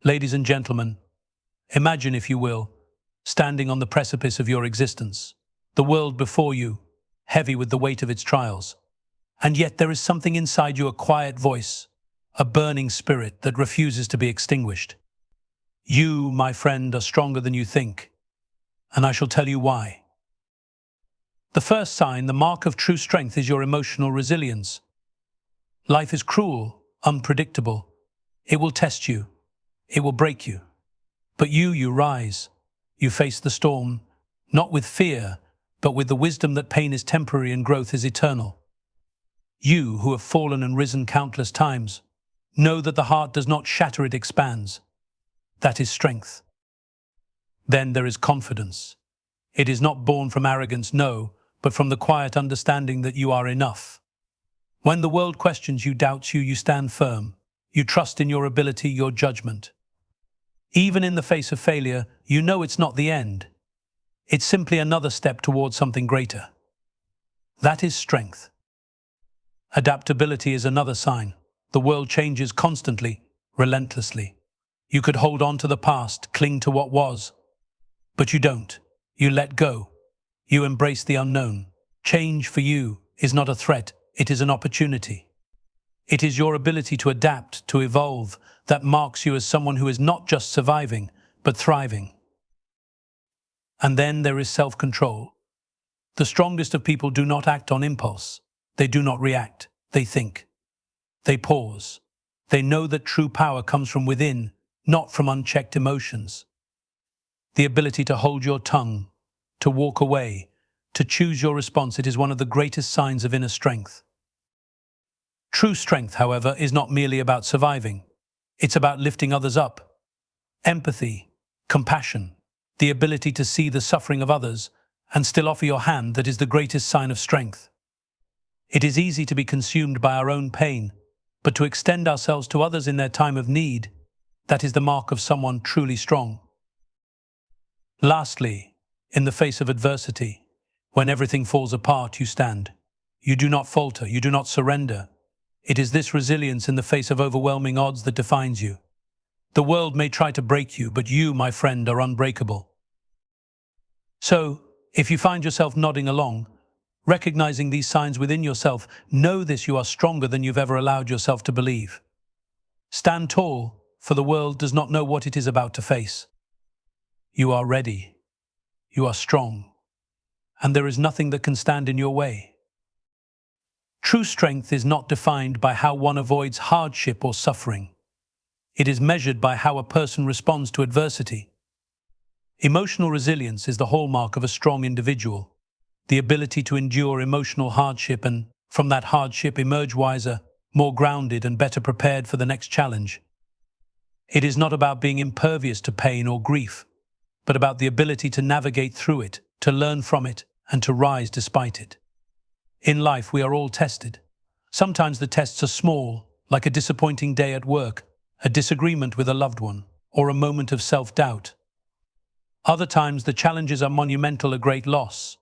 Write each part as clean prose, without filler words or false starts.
Ladies and gentlemen, imagine, if you will, standing on the precipice of your existence, the world before you, heavy with the weight of its trials. And yet there is something inside you, a quiet voice, a burning spirit that refuses to be extinguished. You, my friend, are stronger than you think, and I shall tell you why. The first sign, the mark of true strength, is your emotional resilience. Life is cruel, unpredictable. It will test you. It will break you. But you rise. You face the storm, not with fear, but with the wisdom that pain is temporary and growth is eternal. You, who have fallen and risen countless times, know that the heart does not shatter, it expands. That is strength. Then there is confidence. It is not born from arrogance, no, but from the quiet understanding that you are enough. When the world questions you, doubts you, you stand firm. You trust in your ability, your judgment. Even in the face of failure, you know it's not the end. It's simply another step towards something greater. That is strength. Adaptability is another sign. The world changes constantly, relentlessly. You could hold on to the past, cling to what was. But you don't. You let go. You embrace the unknown. Change for you is not a threat, it is an opportunity. It is your ability to adapt, to evolve, that marks you as someone who is not just surviving, but thriving. And then there is self-control. The strongest of people do not act on impulse. They do not react. They think. They pause. They know that true power comes from within, not from unchecked emotions. The ability to hold your tongue, to walk away, to choose your response, it is one of the greatest signs of inner strength. True strength, however, is not merely about surviving. It's about lifting others up. Empathy, compassion, the ability to see the suffering of others and still offer your hand, that is the greatest sign of strength. It is easy to be consumed by our own pain, but to extend ourselves to others in their time of need, that is the mark of someone truly strong. Lastly, in the face of adversity, when everything falls apart, you stand. You do not falter, you do not surrender. It is this resilience in the face of overwhelming odds that defines you. The world may try to break you, but you, my friend, are unbreakable. So, if you find yourself nodding along, recognizing these signs within yourself, know this: you are stronger than you've ever allowed yourself to believe. Stand tall, for the world does not know what it is about to face. You are ready. You are strong. And there is nothing that can stand in your way. True strength is not defined by how one avoids hardship or suffering. It is measured by how a person responds to adversity. Emotional resilience is the hallmark of a strong individual. The ability to endure emotional hardship and, from that hardship, emerge wiser, more grounded and better prepared for the next challenge. It is not about being impervious to pain or grief, but about the ability to navigate through it, to learn from it, and to rise despite it. In life, we are all tested. Sometimes the tests are small, like a disappointing day at work, a disagreement with a loved one, or a moment of self-doubt. Other times the challenges are monumental, a great loss,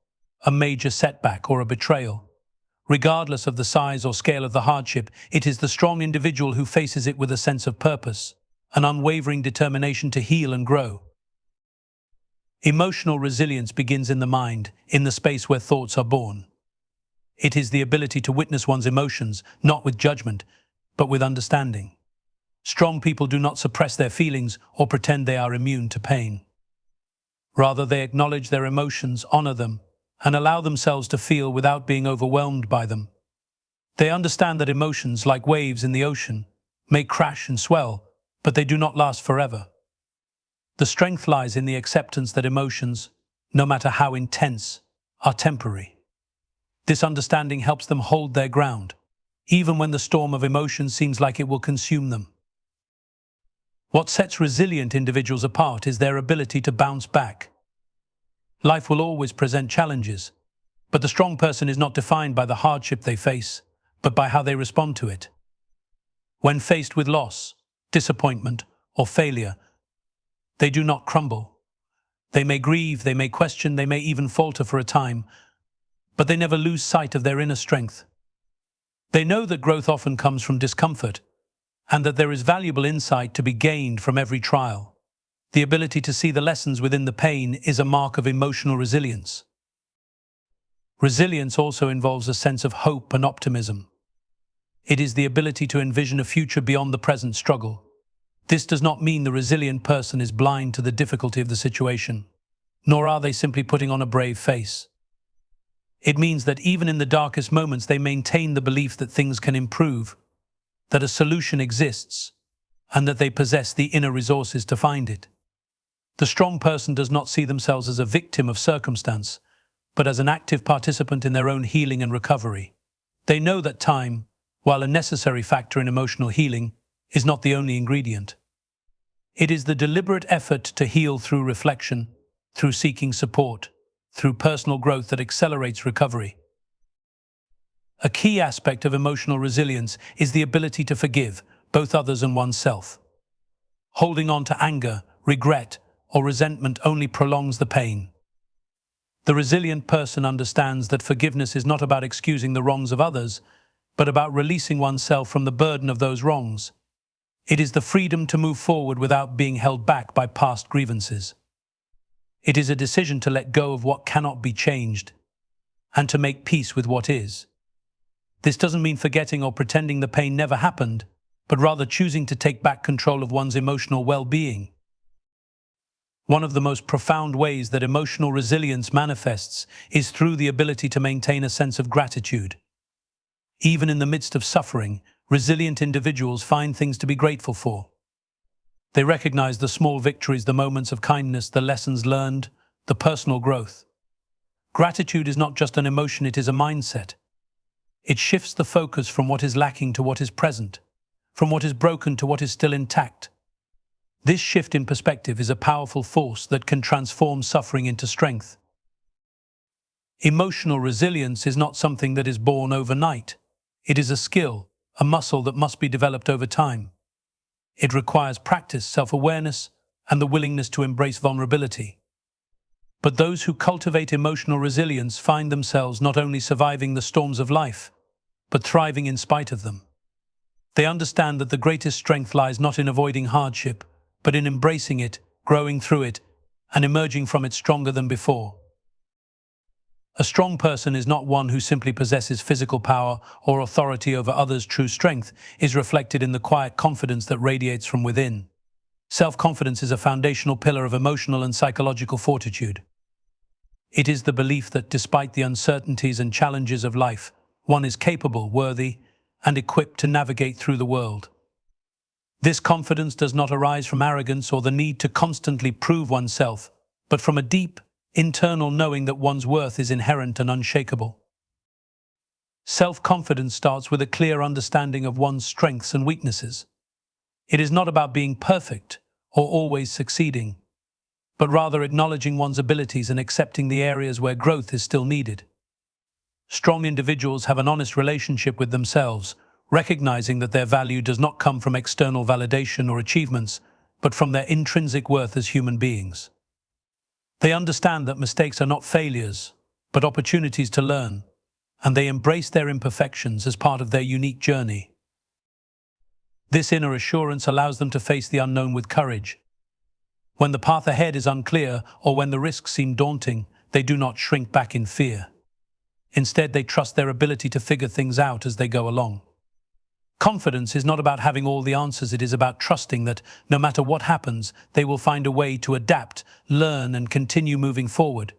a major setback, or a betrayal. Regardless of the size or scale of the hardship, it is the strong individual who faces it with a sense of purpose, an unwavering determination to heal and grow. Emotional resilience begins in the mind, in the space where thoughts are born. It is the ability to witness one's emotions, not with judgment, but with understanding. Strong people do not suppress their feelings or pretend they are immune to pain. Rather, they acknowledge their emotions, honor them, and allow themselves to feel without being overwhelmed by them. They understand that emotions, like waves in the ocean, may crash and swell, but they do not last forever. The strength lies in the acceptance that emotions, no matter how intense, are temporary. This understanding helps them hold their ground, even when the storm of emotion seems like it will consume them. What sets resilient individuals apart is their ability to bounce back. Life will always present challenges, but the strong person is not defined by the hardship they face, but by how they respond to it. When faced with loss, disappointment, or failure, they do not crumble. They may grieve, they may question, they may even falter for a time, but they never lose sight of their inner strength. They know that growth often comes from discomfort, and that there is valuable insight to be gained from every trial. The ability to see the lessons within the pain is a mark of emotional resilience. Resilience also involves a sense of hope and optimism. It is the ability to envision a future beyond the present struggle. This does not mean the resilient person is blind to the difficulty of the situation, nor are they simply putting on a brave face. It means that even in the darkest moments they maintain the belief that things can improve, that a solution exists, and that they possess the inner resources to find it. The strong person does not see themselves as a victim of circumstance, but as an active participant in their own healing and recovery. They know that time, while a necessary factor in emotional healing, is not the only ingredient. It is the deliberate effort to heal through reflection, through seeking support, through personal growth that accelerates recovery. A key aspect of emotional resilience is the ability to forgive both others and oneself. Holding on to anger, regret, or resentment only prolongs the pain. The resilient person understands that forgiveness is not about excusing the wrongs of others, but about releasing oneself from the burden of those wrongs. It is the freedom to move forward without being held back by past grievances. It is a decision to let go of what cannot be changed and to make peace with what is. This doesn't mean forgetting or pretending the pain never happened, but rather choosing to take back control of one's emotional well-being. One of the most profound ways that emotional resilience manifests is through the ability to maintain a sense of gratitude. Even in the midst of suffering, resilient individuals find things to be grateful for. They recognize the small victories, the moments of kindness, the lessons learned, the personal growth. Gratitude is not just an emotion, it is a mindset. It shifts the focus from what is lacking to what is present, from what is broken to what is still intact. This shift in perspective is a powerful force that can transform suffering into strength. Emotional resilience is not something that is born overnight. It is a skill, a muscle that must be developed over time. It requires practice, self-awareness, and the willingness to embrace vulnerability. But those who cultivate emotional resilience find themselves not only surviving the storms of life, but thriving in spite of them. They understand that the greatest strength lies not in avoiding hardship, but in embracing it, growing through it, and emerging from it stronger than before. A strong person is not one who simply possesses physical power or authority over others. True strength is reflected in the quiet confidence that radiates from within. Self-confidence is a foundational pillar of emotional and psychological fortitude. It is the belief that despite the uncertainties and challenges of life, one is capable, worthy, and equipped to navigate through the world. This confidence does not arise from arrogance or the need to constantly prove oneself, but from a deep, internal knowing that one's worth is inherent and unshakable. Self-confidence starts with a clear understanding of one's strengths and weaknesses. It is not about being perfect or always succeeding, but rather acknowledging one's abilities and accepting the areas where growth is still needed. Strong individuals have an honest relationship with themselves, recognizing that their value does not come from external validation or achievements, but from their intrinsic worth as human beings. They understand that mistakes are not failures, but opportunities to learn, and they embrace their imperfections as part of their unique journey. This inner assurance allows them to face the unknown with courage. When the path ahead is unclear or when the risks seem daunting, they do not shrink back in fear. Instead, they trust their ability to figure things out as they go along. Confidence is not about having all the answers, it is about trusting that, no matter what happens, they will find a way to adapt, learn, and continue moving forward.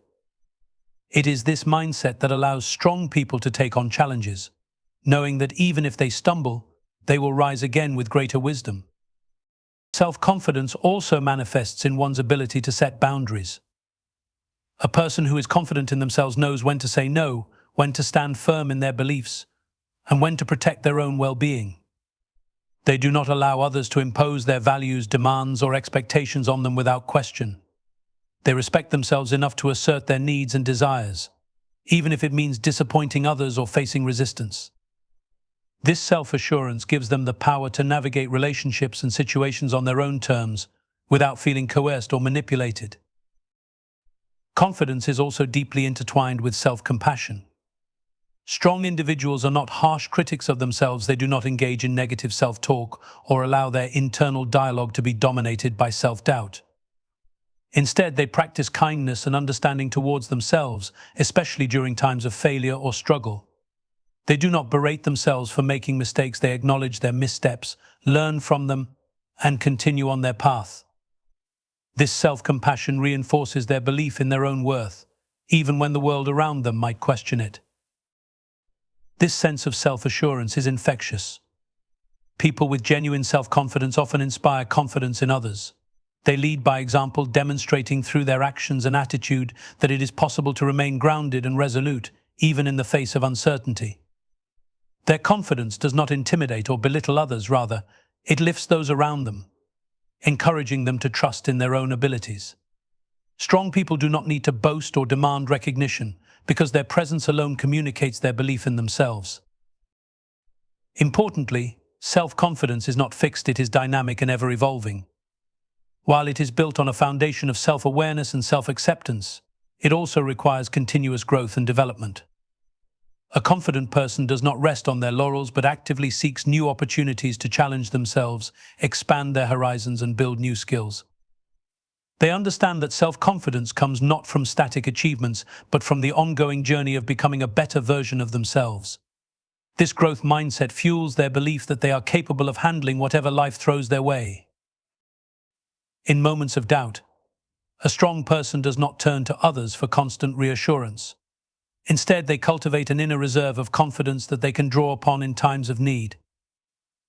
It is this mindset that allows strong people to take on challenges, knowing that even if they stumble, they will rise again with greater wisdom. Self-confidence also manifests in one's ability to set boundaries. A person who is confident in themselves knows when to say no, when to stand firm in their beliefs, and when to protect their own well-being. They do not allow others to impose their values, demands, or expectations on them without question. They respect themselves enough to assert their needs and desires, even if it means disappointing others or facing resistance. This self-assurance gives them the power to navigate relationships and situations on their own terms, without feeling coerced or manipulated. Confidence is also deeply intertwined with self-compassion. Strong individuals are not harsh critics of themselves. They do not engage in negative self-talk or allow their internal dialogue to be dominated by self-doubt. Instead, they practice kindness and understanding towards themselves, especially during times of failure or struggle. They do not berate themselves for making mistakes. They acknowledge their missteps, learn from them, and continue on their path. This self-compassion reinforces their belief in their own worth, even when the world around them might question it. This sense of self-assurance is infectious. People with genuine self-confidence often inspire confidence in others. They lead by example, demonstrating through their actions and attitude that it is possible to remain grounded and resolute, even in the face of uncertainty. Their confidence does not intimidate or belittle others, rather, it lifts those around them, encouraging them to trust in their own abilities. Strong people do not need to boast or demand recognition, because their presence alone communicates their belief in themselves. Importantly, self-confidence is not fixed, it is dynamic and ever-evolving. While it is built on a foundation of self-awareness and self-acceptance, it also requires continuous growth and development. A confident person does not rest on their laurels but actively seeks new opportunities to challenge themselves, expand their horizons, and build new skills. They understand that self-confidence comes not from static achievements, but from the ongoing journey of becoming a better version of themselves. This growth mindset fuels their belief that they are capable of handling whatever life throws their way. In moments of doubt, a strong person does not turn to others for constant reassurance. Instead, they cultivate an inner reserve of confidence that they can draw upon in times of need.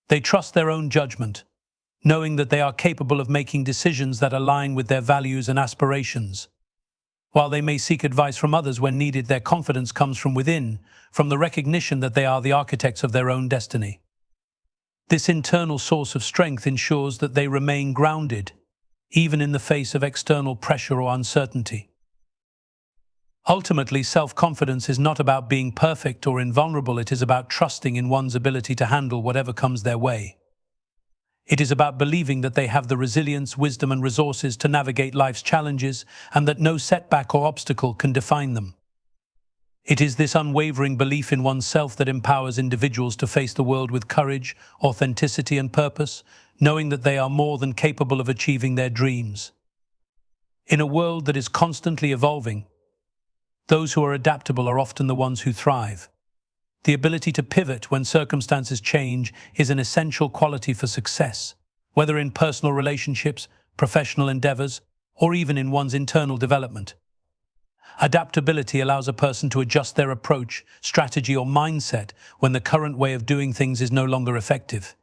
They trust their own judgment, knowing that they are capable of making decisions that align with their values and aspirations. While they may seek advice from others when needed, their confidence comes from within, from the recognition that they are the architects of their own destiny. This internal source of strength ensures that they remain grounded, even in the face of external pressure or uncertainty. Ultimately, self-confidence is not about being perfect or invulnerable. It is about trusting in one's ability to handle whatever comes their way. It is about believing that they have the resilience, wisdom, and resources to navigate life's challenges, and that no setback or obstacle can define them. It is this unwavering belief in oneself that empowers individuals to face the world with courage, authenticity, and purpose, knowing that they are more than capable of achieving their dreams. In a world that is constantly evolving, those who are adaptable are often the ones who thrive. The ability to pivot when circumstances change is an essential quality for success, whether in personal relationships, professional endeavors, or even in one's internal development. Adaptability allows a person to adjust their approach, strategy, or mindset when the current way of doing things is no longer effective.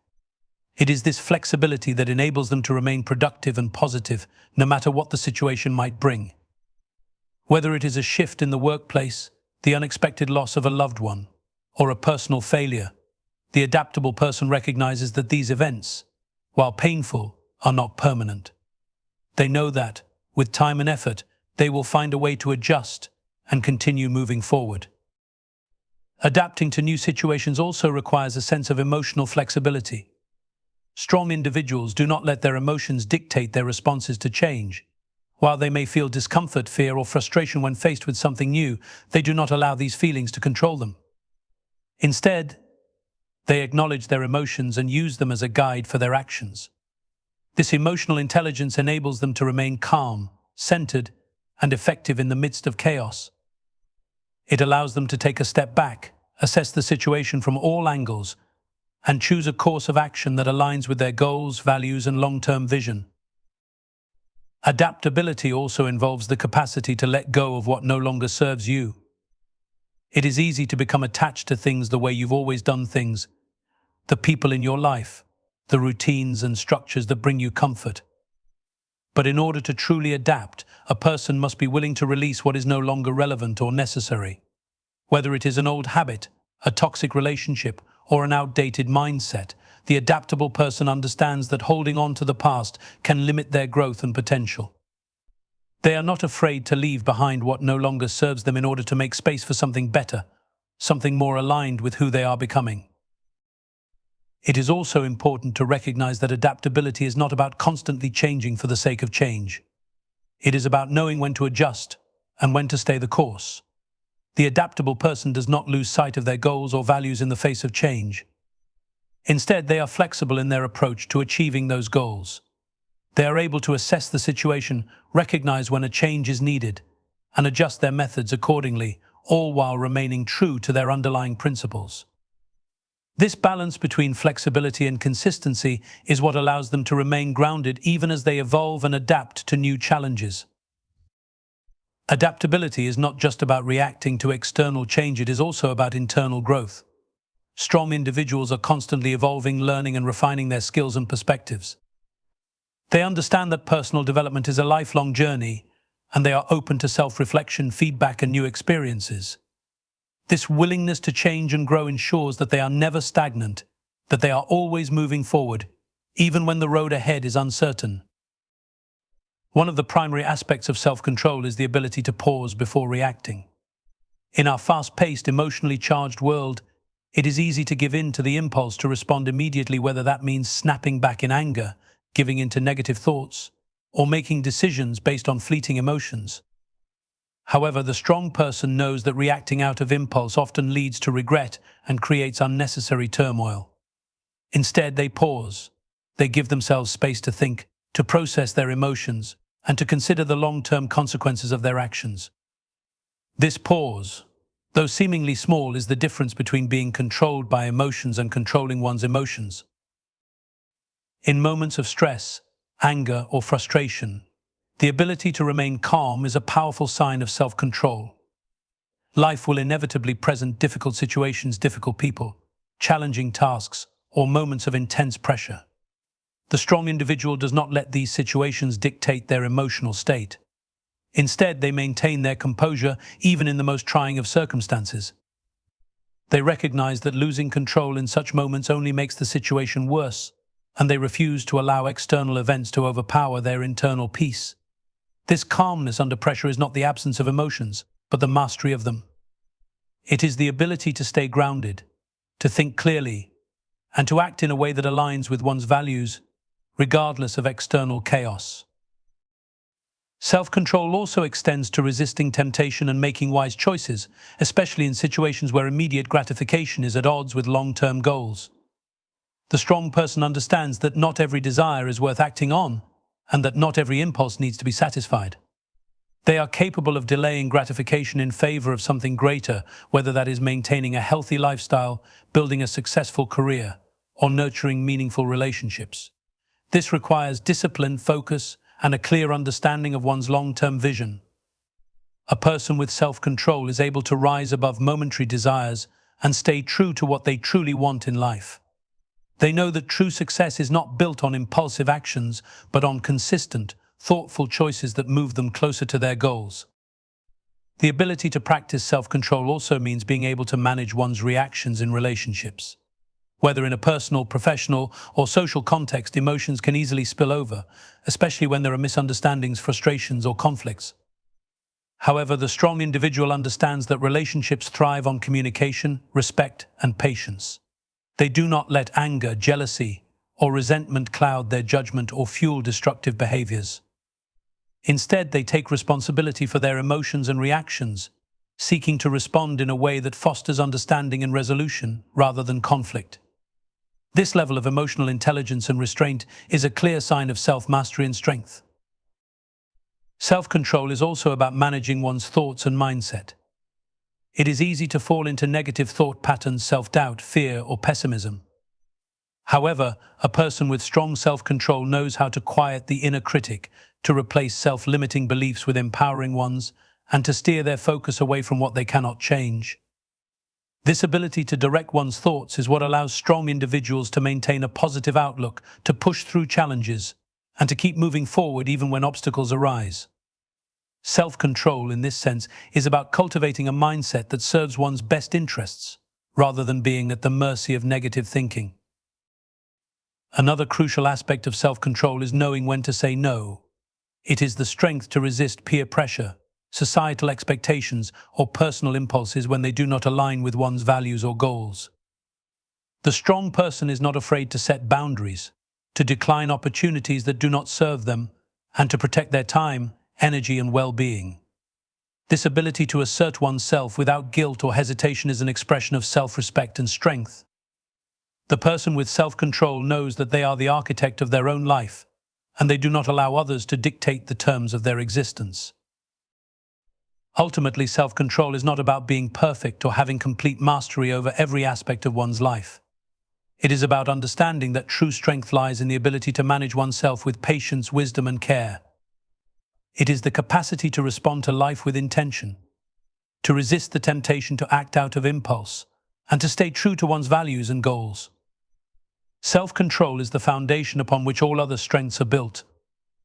It is this flexibility that enables them to remain productive and positive, no matter what the situation might bring. Whether it is a shift in the workplace, the unexpected loss of a loved one, or a personal failure, the adaptable person recognizes that these events, while painful, are not permanent. They know that, with time and effort, they will find a way to adjust and continue moving forward. Adapting to new situations also requires a sense of emotional flexibility. Strong individuals do not let their emotions dictate their responses to change. While they may feel discomfort, fear, or frustration when faced with something new, they do not allow these feelings to control them. Instead, they acknowledge their emotions and use them as a guide for their actions. This emotional intelligence enables them to remain calm, centered, and effective in the midst of chaos. It allows them to take a step back, assess the situation from all angles, and choose a course of action that aligns with their goals, values, and long-term vision. Adaptability also involves the capacity to let go of what no longer serves you. It is easy to become attached to things the way you've always done things, the people in your life, the routines and structures that bring you comfort. But in order to truly adapt, a person must be willing to release what is no longer relevant or necessary. Whether it is an old habit, a toxic relationship, or an outdated mindset, the adaptable person understands that holding on to the past can limit their growth and potential. They are not afraid to leave behind what no longer serves them in order to make space for something better, something more aligned with who they are becoming. It is also important to recognize that adaptability is not about constantly changing for the sake of change. It is about knowing when to adjust and when to stay the course. The adaptable person does not lose sight of their goals or values in the face of change. Instead, they are flexible in their approach to achieving those goals. They are able to assess the situation, recognize when a change is needed, and adjust their methods accordingly, all while remaining true to their underlying principles. This balance between flexibility and consistency is what allows them to remain grounded even as they evolve and adapt to new challenges. Adaptability is not just about reacting to external change, it is also about internal growth. Strong individuals are constantly evolving, learning, and refining their skills and perspectives. They understand that personal development is a lifelong journey, and they are open to self-reflection, feedback, and new experiences. This willingness to change and grow ensures that they are never stagnant, that they are always moving forward, even when the road ahead is uncertain. One of the primary aspects of self-control is the ability to pause before reacting. In our fast-paced, emotionally charged world, it is easy to give in to the impulse to respond immediately, whether that means snapping back in anger, giving in to negative thoughts, or making decisions based on fleeting emotions. However, the strong person knows that reacting out of impulse often leads to regret and creates unnecessary turmoil. Instead, they pause. They give themselves space to think, to process their emotions, and to consider the long-term consequences of their actions. This pause, though seemingly small, is the difference between being controlled by emotions and controlling one's emotions. In moments of stress, anger, or frustration, the ability to remain calm is a powerful sign of self-control. Life will inevitably present difficult situations, difficult people, challenging tasks, or moments of intense pressure. The strong individual does not let these situations dictate their emotional state. Instead, they maintain their composure even in the most trying of circumstances. They recognize that losing control in such moments only makes the situation worse, and they refuse to allow external events to overpower their internal peace. This calmness under pressure is not the absence of emotions, but the mastery of them. It is the ability to stay grounded, to think clearly, and to act in a way that aligns with one's values, regardless of external chaos. Self-control also extends to resisting temptation and making wise choices, especially in situations where immediate gratification is at odds with long-term goals. The strong person understands that not every desire is worth acting on, and that not every impulse needs to be satisfied. They are capable of delaying gratification in favor of something greater, whether that is maintaining a healthy lifestyle, building a successful career, or nurturing meaningful relationships. This requires discipline, focus, and a clear understanding of one's long-term vision. A person with self-control is able to rise above momentary desires and stay true to what they truly want in life. They know that true success is not built on impulsive actions, but on consistent, thoughtful choices that move them closer to their goals. The ability to practice self-control also means being able to manage one's reactions in relationships. Whether in a personal, professional, or social context, emotions can easily spill over, especially when there are misunderstandings, frustrations, or conflicts. However, the strong individual understands that relationships thrive on communication, respect, and patience. They do not let anger, jealousy, or resentment cloud their judgment or fuel destructive behaviors. Instead, they take responsibility for their emotions and reactions, seeking to respond in a way that fosters understanding and resolution rather than conflict. This level of emotional intelligence and restraint is a clear sign of self-mastery and strength. Self-control is also about managing one's thoughts and mindset. It is easy to fall into negative thought patterns, self-doubt, fear, or pessimism. However, a person with strong self-control knows how to quiet the inner critic, to replace self-limiting beliefs with empowering ones, and to steer their focus away from what they cannot change. This ability to direct one's thoughts is what allows strong individuals to maintain a positive outlook, to push through challenges, and to keep moving forward even when obstacles arise. Self-control, in this sense, is about cultivating a mindset that serves one's best interests, rather than being at the mercy of negative thinking. Another crucial aspect of self-control is knowing when to say no. It is the strength to resist peer pressure, societal expectations, or personal impulses when they do not align with one's values or goals. The strong person is not afraid to set boundaries, to decline opportunities that do not serve them, and to protect their time, energy, and well-being. This ability to assert oneself without guilt or hesitation is an expression of self-respect and strength. The person with self-control knows that they are the architect of their own life, and they do not allow others to dictate the terms of their existence. Ultimately, self-control is not about being perfect or having complete mastery over every aspect of one's life. It is about understanding that true strength lies in the ability to manage oneself with patience, wisdom, and care. It is the capacity to respond to life with intention, to resist the temptation to act out of impulse, and to stay true to one's values and goals. Self-control is the foundation upon which all other strengths are built,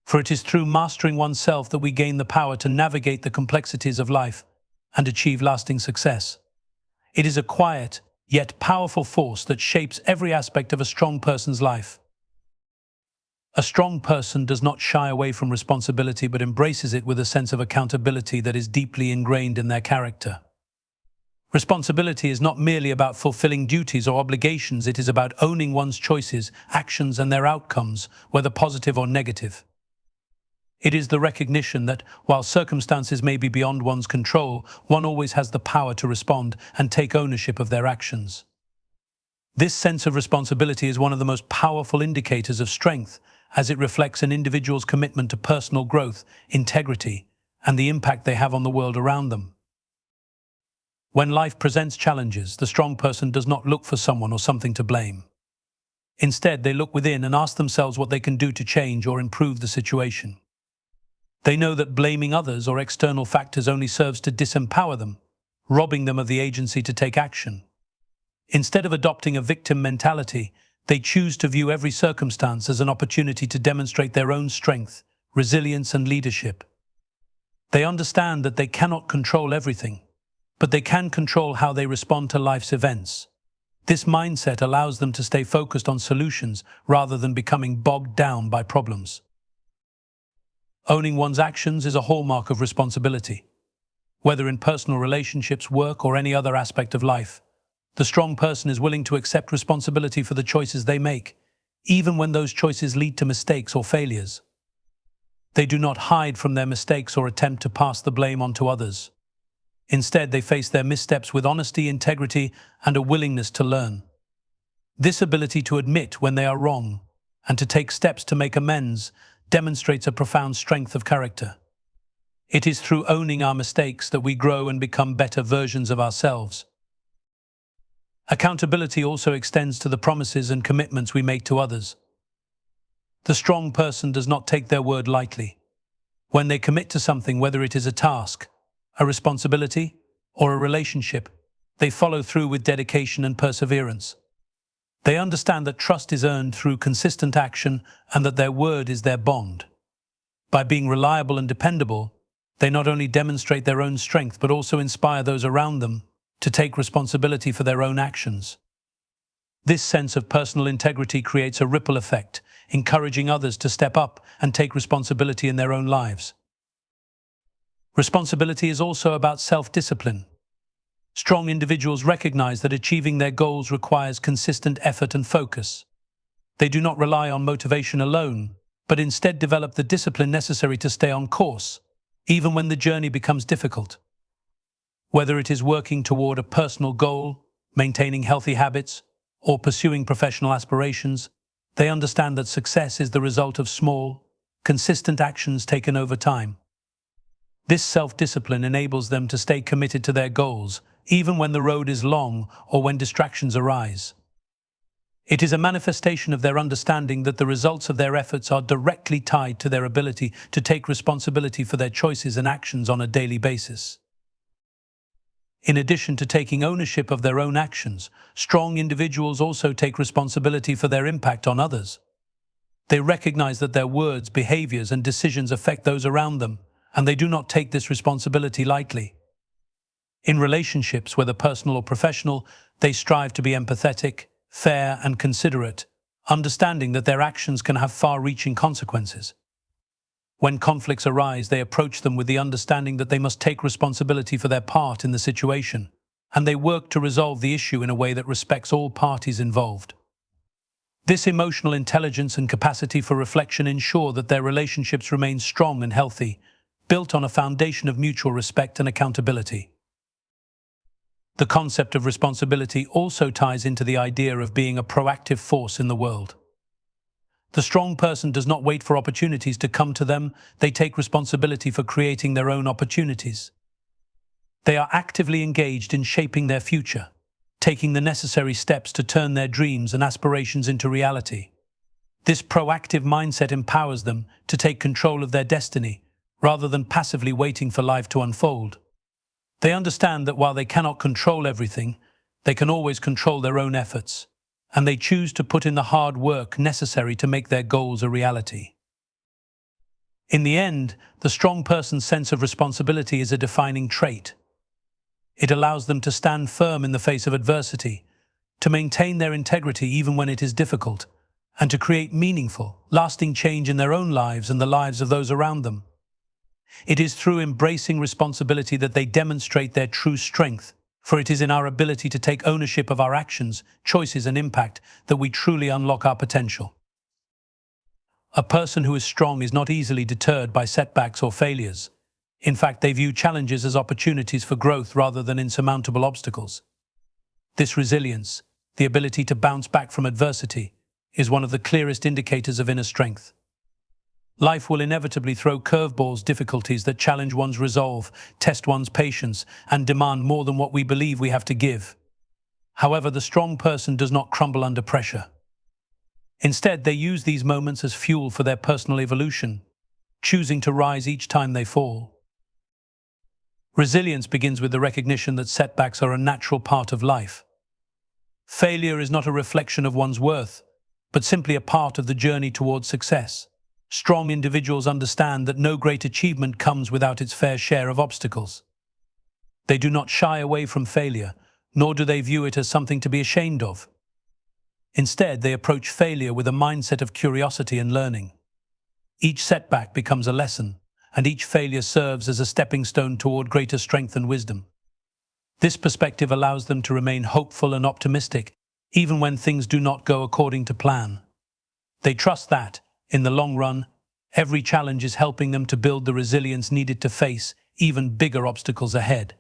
for it is through mastering oneself that we gain the power to navigate the complexities of life and achieve lasting success. It is a quiet, yet powerful force that shapes every aspect of a strong person's life. A strong person does not shy away from responsibility but embraces it with a sense of accountability that is deeply ingrained in their character. Responsibility is not merely about fulfilling duties or obligations, it is about owning one's choices, actions, and their outcomes, whether positive or negative. It is the recognition that, while circumstances may be beyond one's control, one always has the power to respond and take ownership of their actions. This sense of responsibility is one of the most powerful indicators of strength, as it reflects an individual's commitment to personal growth, integrity, and the impact they have on the world around them. When life presents challenges, the strong person does not look for someone or something to blame. Instead, they look within and ask themselves what they can do to change or improve the situation. They know that blaming others or external factors only serves to disempower them, robbing them of the agency to take action. Instead of adopting a victim mentality, they choose to view every circumstance as an opportunity to demonstrate their own strength, resilience, and leadership. They understand that they cannot control everything, but they can control how they respond to life's events. This mindset allows them to stay focused on solutions rather than becoming bogged down by problems. Owning one's actions is a hallmark of responsibility. Whether in personal relationships, work, or any other aspect of life, the strong person is willing to accept responsibility for the choices they make, even when those choices lead to mistakes or failures. They do not hide from their mistakes or attempt to pass the blame on to others. Instead, they face their missteps with honesty, integrity, and a willingness to learn. This ability to admit when they are wrong and to take steps to make amends demonstrates a profound strength of character. It is through owning our mistakes that we grow and become better versions of ourselves. Accountability also extends to the promises and commitments we make to others. The strong person does not take their word lightly. When they commit to something, whether it is a task, a responsibility, or a relationship, they follow through with dedication and perseverance. They understand that trust is earned through consistent action and that their word is their bond. By being reliable and dependable, they not only demonstrate their own strength but also inspire those around them to take responsibility for their own actions. This sense of personal integrity creates a ripple effect, encouraging others to step up and take responsibility in their own lives. Responsibility is also about self-discipline. Strong individuals recognize that achieving their goals requires consistent effort and focus. They do not rely on motivation alone, but instead develop the discipline necessary to stay on course, even when the journey becomes difficult. Whether it is working toward a personal goal, maintaining healthy habits, or pursuing professional aspirations, they understand that success is the result of small, consistent actions taken over time. This self-discipline enables them to stay committed to their goals, even when the road is long or when distractions arise. It is a manifestation of their understanding that the results of their efforts are directly tied to their ability to take responsibility for their choices and actions on a daily basis. In addition to taking ownership of their own actions, strong individuals also take responsibility for their impact on others. They recognize that their words, behaviors, and decisions affect those around them, and they do not take this responsibility lightly. In relationships, whether personal or professional, they strive to be empathetic, fair, and considerate, understanding that their actions can have far-reaching consequences. When conflicts arise, they approach them with the understanding that they must take responsibility for their part in the situation, and they work to resolve the issue in a way that respects all parties involved. This emotional intelligence and capacity for reflection ensure that their relationships remain strong and healthy, built on a foundation of mutual respect and accountability. The concept of responsibility also ties into the idea of being a proactive force in the world. The strong person does not wait for opportunities to come to them, they take responsibility for creating their own opportunities. They are actively engaged in shaping their future, taking the necessary steps to turn their dreams and aspirations into reality. This proactive mindset empowers them to take control of their destiny, rather than passively waiting for life to unfold. They understand that while they cannot control everything, they can always control their own efforts, and they choose to put in the hard work necessary to make their goals a reality. In the end, the strong person's sense of responsibility is a defining trait. It allows them to stand firm in the face of adversity, to maintain their integrity even when it is difficult, and to create meaningful, lasting change in their own lives and the lives of those around them. It is through embracing responsibility that they demonstrate their true strength, for it is in our ability to take ownership of our actions, choices, and impact that we truly unlock our potential. A person who is strong is not easily deterred by setbacks or failures. In fact, they view challenges as opportunities for growth rather than insurmountable obstacles. This resilience, the ability to bounce back from adversity, is one of the clearest indicators of inner strength. Life will inevitably throw curveballs, difficulties that challenge one's resolve, test one's patience, and demand more than what we believe we have to give. However, the strong person does not crumble under pressure. Instead, they use these moments as fuel for their personal evolution, choosing to rise each time they fall. Resilience begins with the recognition that setbacks are a natural part of life. Failure is not a reflection of one's worth, but simply a part of the journey towards success. Strong individuals understand that no great achievement comes without its fair share of obstacles. They do not shy away from failure, nor do they view it as something to be ashamed of. Instead, they approach failure with a mindset of curiosity and learning. Each setback becomes a lesson, and each failure serves as a stepping stone toward greater strength and wisdom. This perspective allows them to remain hopeful and optimistic, even when things do not go according to plan. They trust that, in the long run, every challenge is helping them to build the resilience needed to face even bigger obstacles ahead.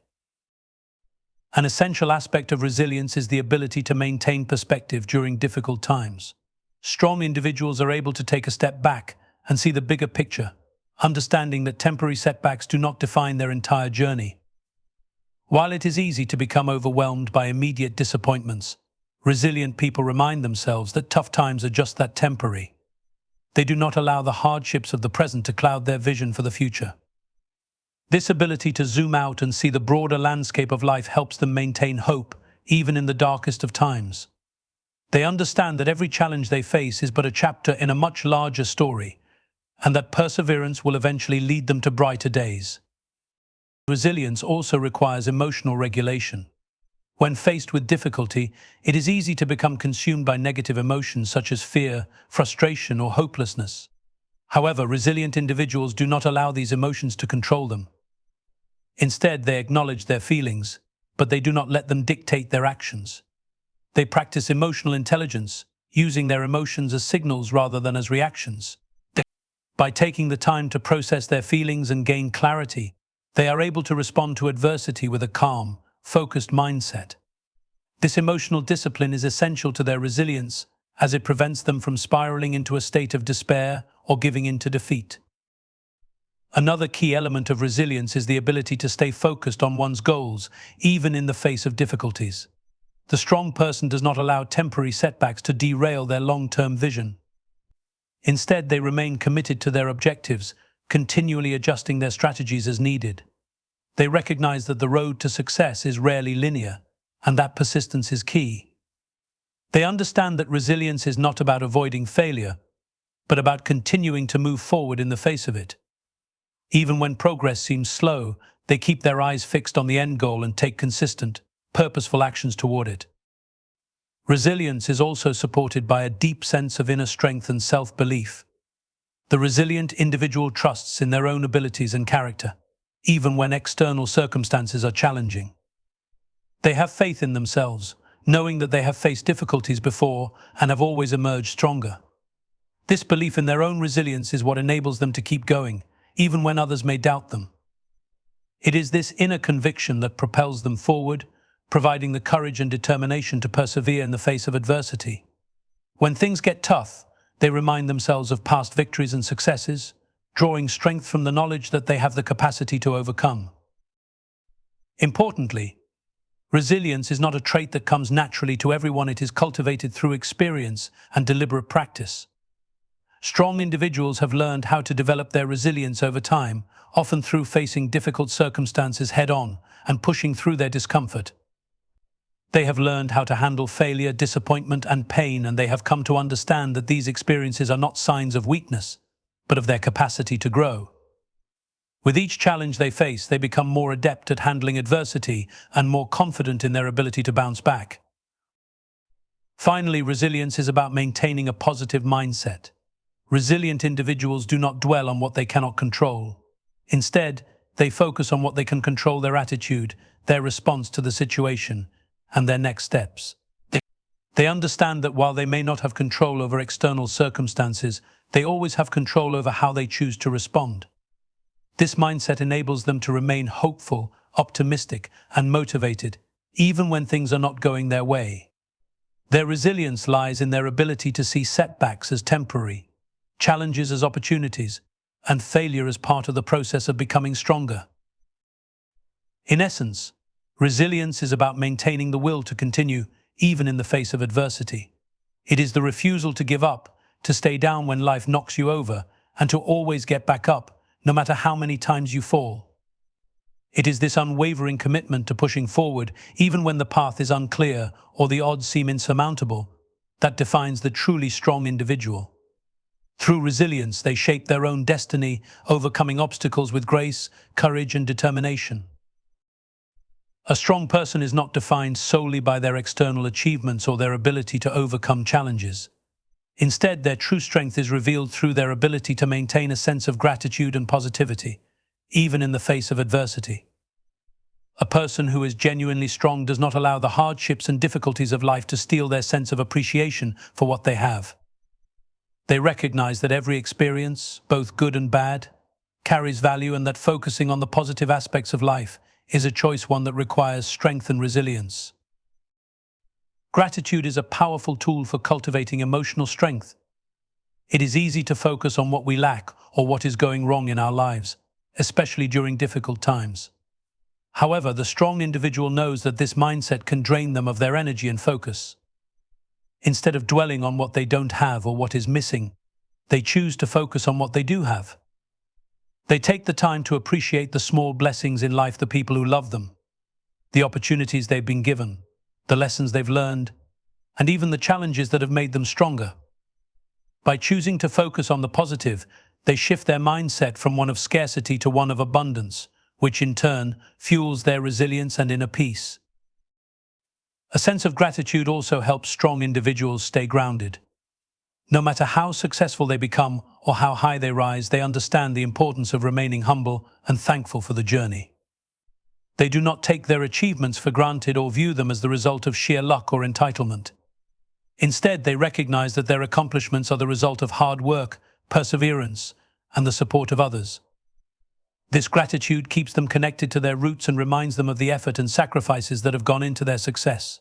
An essential aspect of resilience is the ability to maintain perspective during difficult times. Strong individuals are able to take a step back and see the bigger picture, understanding that temporary setbacks do not define their entire journey. While it is easy to become overwhelmed by immediate disappointments, resilient people remind themselves that tough times are just that, temporary. They do not allow the hardships of the present to cloud their vision for the future. This ability to zoom out and see the broader landscape of life helps them maintain hope, even in the darkest of times. They understand that every challenge they face is but a chapter in a much larger story, and that perseverance will eventually lead them to brighter days. Resilience also requires emotional regulation. When faced with difficulty, it is easy to become consumed by negative emotions such as fear, frustration, or hopelessness. However, resilient individuals do not allow these emotions to control them. Instead, they acknowledge their feelings, but they do not let them dictate their actions. They practice emotional intelligence, using their emotions as signals rather than as reactions. By taking the time to process their feelings and gain clarity, they are able to respond to adversity with a calm, focused mindset. This emotional discipline is essential to their resilience, as it prevents them from spiraling into a state of despair or giving in to defeat. Another key element of resilience is the ability to stay focused on one's goals, even in the face of difficulties. The strong person does not allow temporary setbacks to derail their long-term vision. Instead, they remain committed to their objectives, continually adjusting their strategies as needed. They recognize that the road to success is rarely linear, and that persistence is key. They understand that resilience is not about avoiding failure, but about continuing to move forward in the face of it. Even when progress seems slow, they keep their eyes fixed on the end goal and take consistent, purposeful actions toward it. Resilience is also supported by a deep sense of inner strength and self-belief. The resilient individual trusts in their own abilities and character, even when external circumstances are challenging. They have faith in themselves, knowing that they have faced difficulties before and have always emerged stronger. This belief in their own resilience is what enables them to keep going, even when others may doubt them. It is this inner conviction that propels them forward, providing the courage and determination to persevere in the face of adversity. When things get tough, they remind themselves of past victories and successes, drawing strength from the knowledge that they have the capacity to overcome. Importantly, resilience is not a trait that comes naturally to everyone. It is cultivated through experience and deliberate practice. Strong individuals have learned how to develop their resilience over time, often through facing difficult circumstances head-on and pushing through their discomfort. They have learned how to handle failure, disappointment, and pain, and they have come to understand that these experiences are not signs of weakness, but of their capacity to grow. With each challenge they face, they become more adept at handling adversity and more confident in their ability to bounce back. Finally, resilience is about maintaining a positive mindset. Resilient individuals do not dwell on what they cannot control. Instead, they focus on what they can control: their attitude, their response to the situation, and their next steps. They understand that while they may not have control over external circumstances, they always have control over how they choose to respond. This mindset enables them to remain hopeful, optimistic, and motivated, even when things are not going their way. Their resilience lies in their ability to see setbacks as temporary, challenges as opportunities, and failure as part of the process of becoming stronger. In essence, resilience is about maintaining the will to continue, even in the face of adversity. It is the refusal to give up, to stay down when life knocks you over, and to always get back up, no matter how many times you fall. It is this unwavering commitment to pushing forward, even when the path is unclear or the odds seem insurmountable, that defines the truly strong individual. Through resilience, they shape their own destiny, overcoming obstacles with grace, courage, and determination. A strong person is not defined solely by their external achievements or their ability to overcome challenges. Instead, their true strength is revealed through their ability to maintain a sense of gratitude and positivity, even in the face of adversity. A person who is genuinely strong does not allow the hardships and difficulties of life to steal their sense of appreciation for what they have. They recognize that every experience, both good and bad, carries value, and that focusing on the positive aspects of life is a choice, one that requires strength and resilience. Gratitude is a powerful tool for cultivating emotional strength. It is easy to focus on what we lack or what is going wrong in our lives, especially during difficult times. However, the strong individual knows that this mindset can drain them of their energy and focus. Instead of dwelling on what they don't have or what is missing, they choose to focus on what they do have. They take the time to appreciate the small blessings in life, the people who love them, the opportunities they've been given, the lessons they've learned, and even the challenges that have made them stronger. By choosing to focus on the positive, they shift their mindset from one of scarcity to one of abundance, which in turn fuels their resilience and inner peace. A sense of gratitude also helps strong individuals stay grounded. No matter how successful they become or how high they rise, they understand the importance of remaining humble and thankful for the journey. They do not take their achievements for granted or view them as the result of sheer luck or entitlement. Instead, they recognize that their accomplishments are the result of hard work, perseverance, and the support of others. This gratitude keeps them connected to their roots and reminds them of the effort and sacrifices that have gone into their success.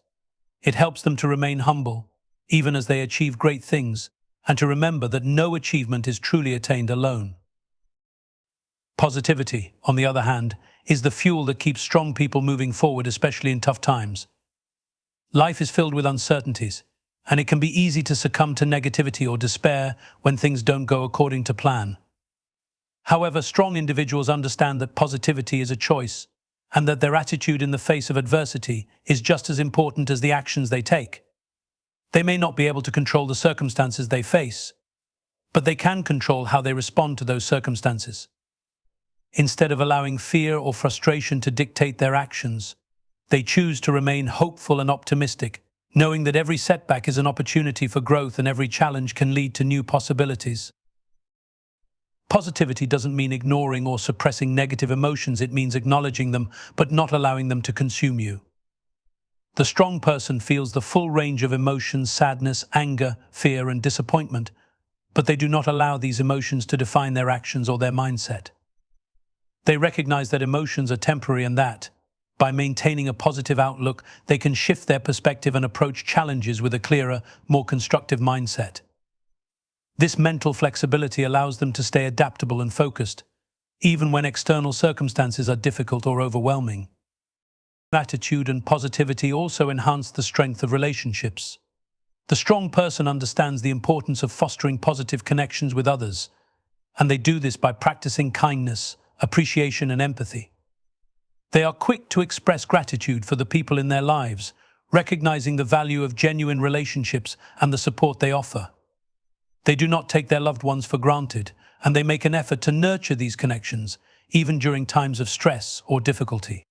It helps them to remain humble, even as they achieve great things, and to remember that no achievement is truly attained alone. Positivity, on the other hand, is the fuel that keeps strong people moving forward, especially in tough times. Life is filled with uncertainties, and it can be easy to succumb to negativity or despair when things don't go according to plan. However, strong individuals understand that positivity is a choice, and that their attitude in the face of adversity is just as important as the actions they take. They may not be able to control the circumstances they face, but they can control how they respond to those circumstances. Instead of allowing fear or frustration to dictate their actions, they choose to remain hopeful and optimistic, knowing that every setback is an opportunity for growth and every challenge can lead to new possibilities. Positivity doesn't mean ignoring or suppressing negative emotions. It means acknowledging them, but not allowing them to consume you. The strong person feels the full range of emotions: sadness, anger, fear, and disappointment, but they do not allow these emotions to define their actions or their mindset. They recognize that emotions are temporary and that, by maintaining a positive outlook, they can shift their perspective and approach challenges with a clearer, more constructive mindset. This mental flexibility allows them to stay adaptable and focused, even when external circumstances are difficult or overwhelming. Attitude and positivity also enhance the strength of relationships. The strong person understands the importance of fostering positive connections with others, and they do this by practicing kindness, appreciation, and empathy. They are quick to express gratitude for the people in their lives, recognizing the value of genuine relationships and the support they offer. They do not take their loved ones for granted, and they make an effort to nurture these connections, even during times of stress or difficulty.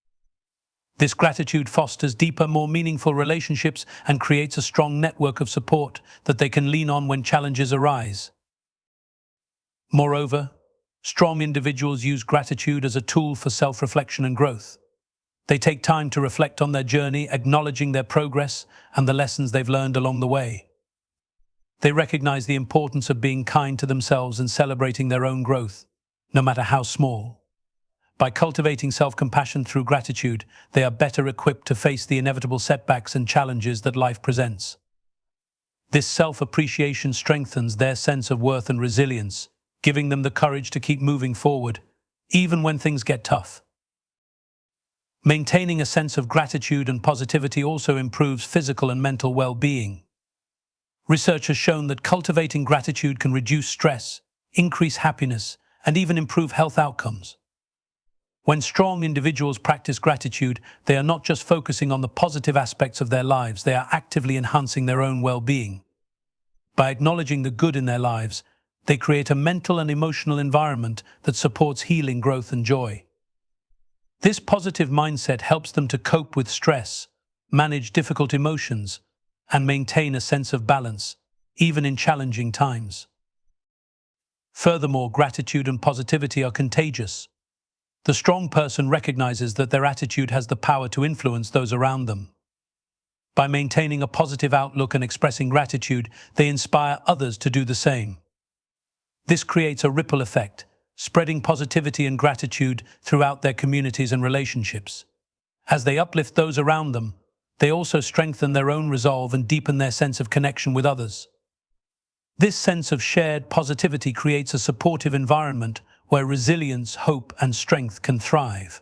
This gratitude fosters deeper, more meaningful relationships and creates a strong network of support that they can lean on when challenges arise. Moreover, strong individuals use gratitude as a tool for self-reflection and growth. They take time to reflect on their journey, acknowledging their progress and the lessons they've learned along the way. They recognize the importance of being kind to themselves and celebrating their own growth, no matter how small. By cultivating self-compassion through gratitude, they are better equipped to face the inevitable setbacks and challenges that life presents. This self-appreciation strengthens their sense of worth and resilience, giving them the courage to keep moving forward, even when things get tough. Maintaining a sense of gratitude and positivity also improves physical and mental well-being. Research has shown that cultivating gratitude can reduce stress, increase happiness, and even improve health outcomes. When strong individuals practice gratitude, they are not just focusing on the positive aspects of their lives, they are actively enhancing their own well-being. By acknowledging the good in their lives, they create a mental and emotional environment that supports healing, growth, and joy. This positive mindset helps them to cope with stress, manage difficult emotions, and maintain a sense of balance, even in challenging times. Furthermore, gratitude and positivity are contagious. The strong person recognizes that their attitude has the power to influence those around them. By maintaining a positive outlook and expressing gratitude, they inspire others to do the same. This creates a ripple effect, spreading positivity and gratitude throughout their communities and relationships. As they uplift those around them, they also strengthen their own resolve and deepen their sense of connection with others. This sense of shared positivity creates a supportive environment where resilience, hope, and strength can thrive.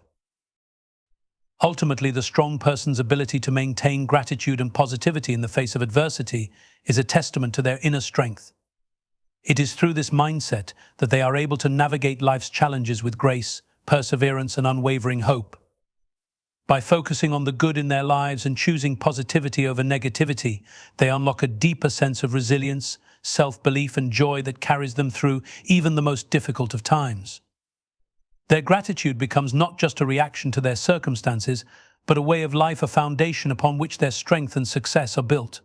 Ultimately, the strong person's ability to maintain gratitude and positivity in the face of adversity is a testament to their inner strength. It is through this mindset that they are able to navigate life's challenges with grace, perseverance, and unwavering hope. By focusing on the good in their lives and choosing positivity over negativity, they unlock a deeper sense of resilience, self-belief, and joy that carries them through even the most difficult of times. Their gratitude becomes not just a reaction to their circumstances, but a way of life, a foundation upon which their strength and success are built.